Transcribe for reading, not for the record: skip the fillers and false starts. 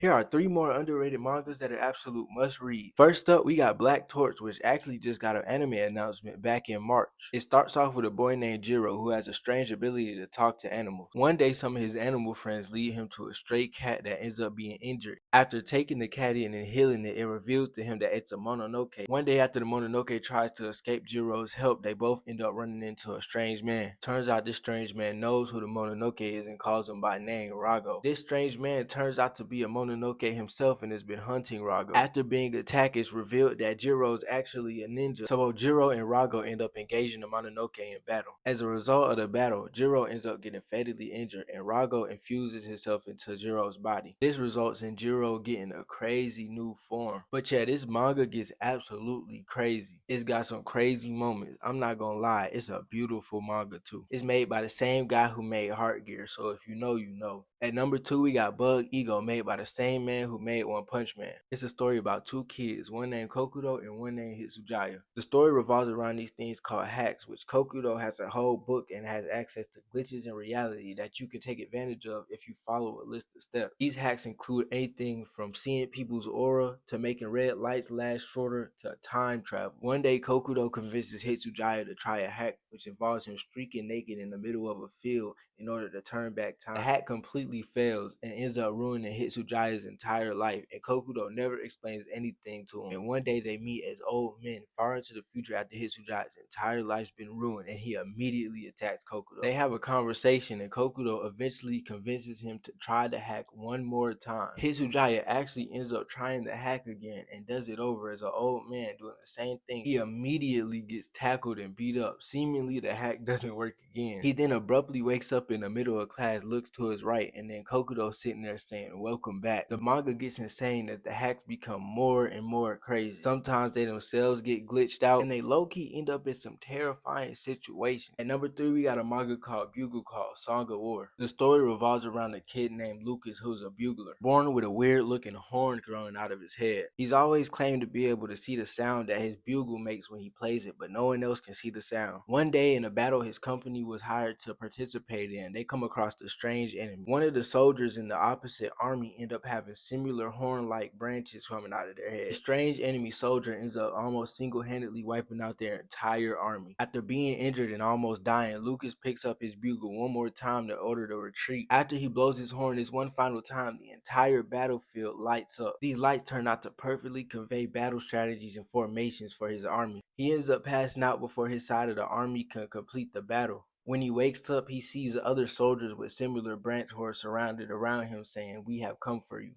Here are three more underrated mangas that are absolute must read. First up, we got Black Torch, which actually just got an anime announcement back in March. It starts off with a boy named Jiro who has a strange ability to talk to animals. One day, some of his animal friends lead him to a stray cat that ends up being injured. After taking the cat in and healing it, it reveals to him that it's a Mononoke. One day after the Mononoke tries to escape Jiro's help, they both end up running into a strange man. Turns out this strange man knows who the Mononoke is and calls him by name Rago. This strange man turns out to be a Mononoke himself and has been hunting Rago. After being attacked, it's revealed that Jiro is actually a ninja, so both Jiro and Rago end up engaging the Mononoke in battle. As a result of the battle, Jiro ends up getting fatally injured and Rago infuses himself into Jiro's body. This results in Jiro getting a crazy new form. But yeah, this manga gets absolutely crazy. It's got some crazy moments. I'm not gonna lie, it's a beautiful manga too. It's made by the same guy who made Heart Gear, so if you know, you know. At number 2, we got Bug Ego, made by the same man who made One Punch Man. It's a story about two kids, one named Kokudo and one named Hitsujaya. The story revolves around these things called hacks, which Kokudo has a whole book and has access to glitches in reality that you can take advantage of if you follow a list of steps. These hacks include anything from seeing people's aura to making red lights last shorter to time travel. One day, Kokudo convinces Hitsujaya to try a hack which involves him streaking naked in the middle of a field in order to turn back time. The hack completely fails and ends up ruining Hitsujaya's entire life, and Kokudo never explains anything to him. And one day they meet as old men far into the future after Hitsujaya's entire life's been ruined, and he immediately attacks Kokudo. They have a conversation and Kokudo eventually convinces him to try the hack one more time. Hitsujaya actually ends up trying the hack again and does it over as an old man doing the same thing. He immediately gets tackled and beat up. Seemingly the hack doesn't work again. He then abruptly wakes up in the middle of class, looks to his right, and then Kokudo sitting there saying, "Welcome back." The manga gets insane as the hacks become more and more crazy. Sometimes they themselves get glitched out, and they low-key end up in some terrifying situations. At number 3, we got a manga called Bugle Call, Song of War. The story revolves around a kid named Lucas who's a bugler, born with a weird-looking horn growing out of his head. He's always claimed to be able to see the sound that his bugle makes when he plays it, but no one else can see the sound. One day in a battle his company was hired to participate in, they come across a strange enemy. One of the soldiers in the opposite army end up having similar horn-like branches coming out of their head. The strange enemy soldier ends up almost single-handedly wiping out their entire army. After being injured and almost dying, Lucas picks up his bugle one more time to order the retreat. After he blows his horn this one final time, the entire battlefield lights up. These lights turn out to perfectly convey battle strategies and formations for his army. He ends up passing out before his side of the army can complete the battle. When he wakes up, he sees other soldiers with similar branch horns surrounded around him saying, "We have come for you."